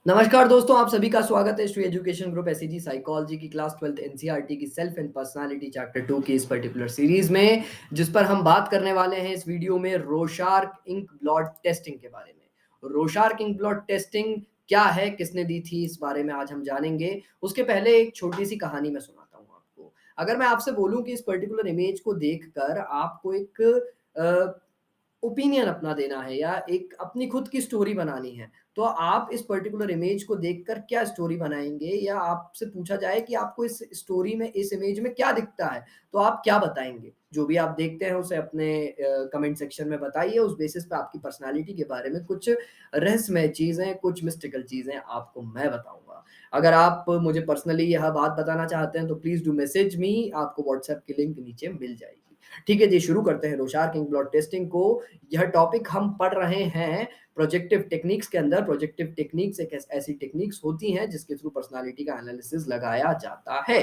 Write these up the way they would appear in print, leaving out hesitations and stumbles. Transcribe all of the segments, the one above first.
नमस्कार दोस्तों, आप सभी का स्वागत है Shri education group SEG psychology की क्लास 12th एनसीईआरटी की सेल्फ एंड पर्सनालिटी चैप्टर 2 की इस पर्टिकुलर सीरीज में, जिस पर हम बात करने वाले हैं इस वीडियो में रोशार्क इंक ब्लॉट टेस्टिंग के बारे में। रोशार्क इंक ब्लॉट टेस्टिंग क्या है, किसने दी थी, इस बारे में आज हम जानेंगे। उसके पहले एक छोटी सी कहानी मैं सुनाता हूँ आपको। अगर मैं आपसे बोलूँ कि इस पर्टिकुलर इमेज को देखकर आपको एक ओपिनियन अपना देना है या एक अपनी खुद की स्टोरी बनानी है, तो आप इस पर्टिकुलर इमेज को देखकर क्या स्टोरी बनाएँगे? या आपसे पूछा जाए कि आपको इस स्टोरी में, इस इमेज में क्या दिखता है, तो आप क्या बताएँगे? जो भी आप देखते हैं उसे अपने कमेंट सेक्शन में बताइए। उस बेसिस पे आपकी पर्सनैलिटी के बारे में कुछ रहस्यमय चीज़ें, कुछ मिस्टिकल चीज़ें आपको मैं बताऊँगा। अगर आप मुझे पर्सनली यह बात बताना चाहते हैं तो प्लीज़ डू मैसेज मी, आपको व्हाट्सएप की लिंक नीचे मिल जाएगी। ठीक है जी, शुरू करते हैं रोशार्क इंक ब्लॉट टेस्टिंग को। यह टॉपिक हम पढ़ रहे हैं प्रोजेक्टिव टेक्निक्स के अंदर। प्रोजेक्टिव टेक्निक्स एक ऐसी टेक्निक्स होती हैं जिसके थ्रू पर्सनालिटी का एनालिसिस लगाया जाता है।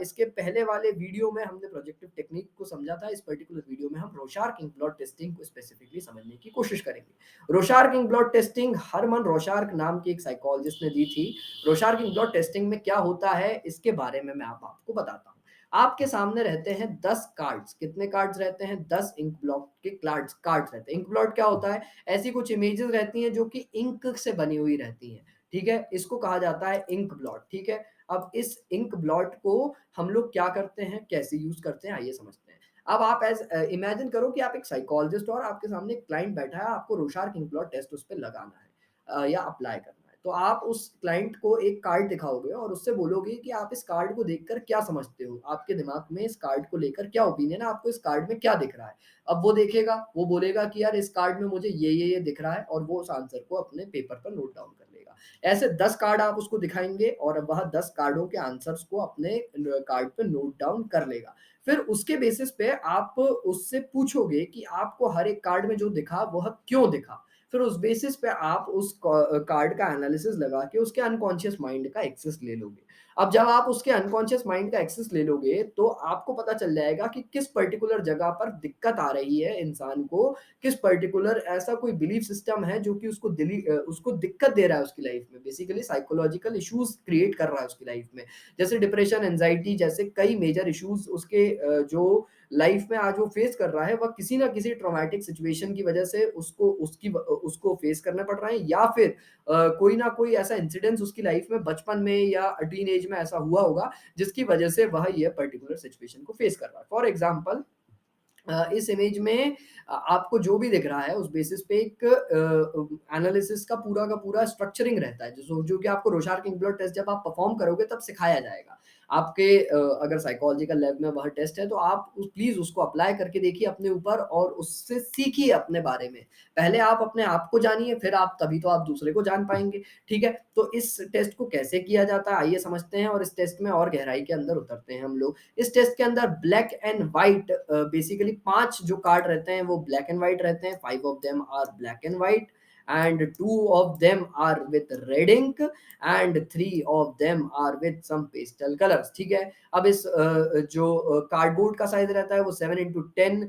इसके पहले वाले वीडियो में हमने प्रोजेक्टिव टेक्निक को समझा था। इस पर्टिकुलर वीडियो में हम रोशार्क इंक ब्लॉट टेस्टिंग को स्पेसिफिकली समझने की कोशिश करेंगे। रोशार्क इंक ब्लॉट टेस्टिंग हरमन रोशार्क नाम की एक साइकोलॉजिस्ट ने दी थी। रोशार्क इंक ब्लॉट टेस्टिंग में क्या होता है, इसके बारे में मैं आपको बताता हूँ। आपके सामने रहते हैं 10 कार्ड्स। कितने कार्ड्स रहते हैं? 10 इंक ब्लॉट के कार्ड्स कार्ड्स रहते हैं। इंक ब्लॉट क्या होता है? ऐसी कुछ इमेजेस रहती हैं जो कि इंक से बनी हुई रहती हैं, ठीक है? इसको कहा जाता है इंक ब्लॉट, ठीक है? अब इस इंक ब्लॉट को हम लोग क्या करते हैं, कैसे यूज़ करते हैं, आइए समझते हैं। अब आप इमेजिन करो कि आप एक साइकोलॉजिस्ट हो और आपके सामने एक क्लाइंट बैठा है, आपको रोशार्क इंक ब्लॉट टेस्ट उस पे लगाना है या अप्लाई करना है। तो आप उस क्लाइंट को एक कार्ड दिखाओगे और उससे बोलोगे कि आप इस कार्ड को देखकर क्या समझते हो? आपके दिमाग में इस कार्ड को लेकर क्या ओपिनियन है? आपको इस कार्ड में क्या दिख रहा है? अब वो देखेगा, वो बोलेगा कि यार इस कार्ड में मुझे ये दिख रहा है, और वो उस आंसर को अपने पेपर पर नोट डाउन कर लेगा। ऐसे 10 कार्ड आप उसको दिखाएँगे और वह 10 कार्डों के आंसर्स को अपने कार्ड पे नोट डाउन कर लेगा। फिर उसके बेसिस पे आप उससे पूछोगे कि आपको हर एक कार्ड में जो दिखा वह क्यों दिखा? फिर उस बेसिस पे आप उस कार्ड का एनालिसिस लगा के उसके अनकॉन्शियस माइंड का एक्सेस ले लोगे। अब जब आप उसके अनकॉन्शियस माइंड का एक्सेस ले लोगे, तो आपको पता चल जाएगा कि किस पर्टिकुलर जगह पर दिक्कत आ रही है इंसान को, किस पर्टिकुलर ऐसा कोई बिलीफ सिस्टम है जो कि उसको दिक्कत दे रहा है उसकी लाइफ में। बेसिकली साइकोलॉजिकल इश्यूज़ क्रिएट कर रहा है उसकी लाइफ में। जैसे डिप्रेशन, एंग्ज़ायटी जैसे कई मेजर इश्यूज़ उसके जो लाइफ में आज वो फेस कर रहा है, वह किसी न किसी ट्रॉमेटिक सिचुएशन की वजह से उसको फेस करना पड़ रहा है, या फिर कोई ना कोई ऐसा इंसिडेंस उसकी लाइफ में बचपन में या टीन एज में ऐसा हुआ होगा, जिसकी वजह से वह ये पर्टिकुलर सिचुएशन को फेस कर रहा है। फॉर एग्ज़ाम्पल, इस इमेज में आपको जो भी दिख रहा है उस बेसिस पे एक एनालिसिस का पूरा स्ट्रक्चरिंग रहता है, जो कि आपको रोशार्क इंक ब्लड टेस्ट जब आप परफॉर्म करोगे तब सिखाया जाएगा। आपके अगर साइकोलॉजिकल लैब में वह टेस्ट है तो आप प्लीज उसको अप्लाई करके देखिए अपने ऊपर और उससे सीखिए अपने बारे में। पहले आप अपने आप को जानिए, फिर आप तभी तो आप दूसरे को जान पाएंगे। ठीक है, तो इस टेस्ट को कैसे किया जाता है आइए समझते हैं, और इस टेस्ट में और गहराई के अंदर उतरते हैं हम लोग। इस टेस्ट के अंदर ब्लैक एंड व्हाइट, बेसिकली 5 जो कार्ड रहते हैं वो ब्लैक एंड व्हाइट रहते हैं। 5 of them are black and white and 2 of them are with red ink and 3 of them are with some pastel colors। ठीक है, अब इस जो कार्डबोर्ड का साइज रहता है वो 7x10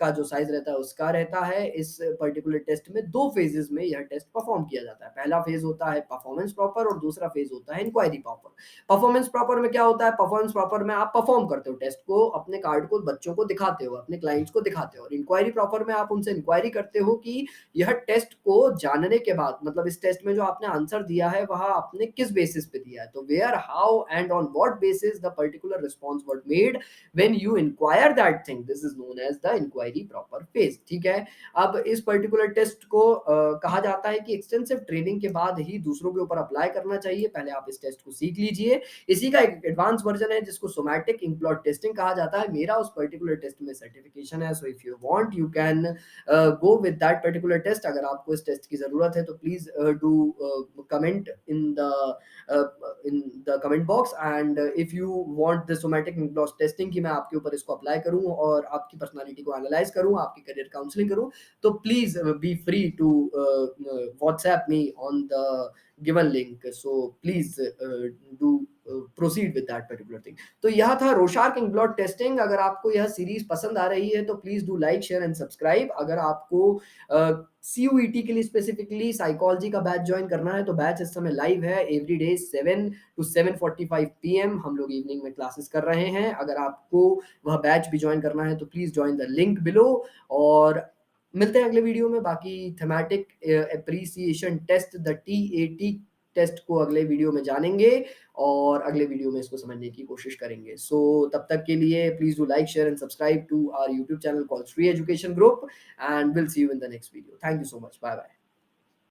का जो साइज रहता है उसका रहता है। इस पर्टिकुलर टेस्ट में 2 फेजेस में यह टेस्ट परफॉर्म किया जाता है। पहला फेज होता है परफॉर्मेंस प्रॉपर और दूसरा फेज होता है इंक्वायरी प्रॉपर। परफॉर्मेंस प्रॉपर में क्या होता है? परफॉर्मेंस प्रॉपर में आप परफॉर्म करते हो टेस्ट को, अपने कार्ड को बच्चों को दिखाते हो, अपने क्लाइंट्स को दिखाते हो। और इंक्वायरी प्रॉपर में आप उनसे इंक्वायरी करते हो कि यह टेस्ट को जानने के बाद, मतलब इस टेस्ट में जो आपने आंसर दिया है वह आपने किस बेसिस पे दिया है। तो where, how and on what basis the particular response was made when you inquire that thing, this is known as the inquiry proper phase. ठीक है, अब इस पर्टिकुलर टेस्ट को कहा जाता है कि एक्सटेंसिव ट्रेनिंग के बाद ही दूसरों के ऊपर अप्लाई करना चाहिए। पहले आप इस टेस्ट को सीख लीजिए। इसी का एक एडवांस वर्जन है जिसको सोमैटिक इंक्लॉट टेस्टिंग कहा जाता है। मेरा उस पर्टिकुलर टेस्ट में सर्टिफिकेशन है, so if you want you can go with that particular test. अगर आपको इस टेस्ट की जरूरत है तो please do comment in the comment box, and if you want the somatic इंक्लॉट टेस्टिंग कि मैं आपके ऊपर इसको अप्लाई करूं और आपकी पर्सनालिटी को एनालाइज करूं, आपकी करियर काउंसलिंग करूं, तो please be free to WhatsApp me on the given link, so please do proceed with that particular thing. तो यह था रोशार्क इंक ब्लॉट टेस्टिंग। अगर आपको यह सीरीज पसंद आ रही है तो please do like share and subscribe. अगर आपको CUET के लिए स्पेसिफिकली साइकोलॉजी का बैच ज्वाइन करना है तो बैच इस समय लाइव है, एवरी डे 7 to 7:45 PM हम लोग इवनिंग में क्लासेस कर रहे हैं। अगर आपको वह बैच भी ज्वाइन करना है तो please join the link below. और मिलते हैं अगले वीडियो में। बाकी thematic appreciation test, the TAT test को अगले वीडियो में जानेंगे और अगले वीडियो में इसको समझने की कोशिश करेंगे। सो तब तक के लिए please do like share and subscribe to our YouTube channel called Shri education group, and we'll see you in the next video. Thank you so much. Bye bye.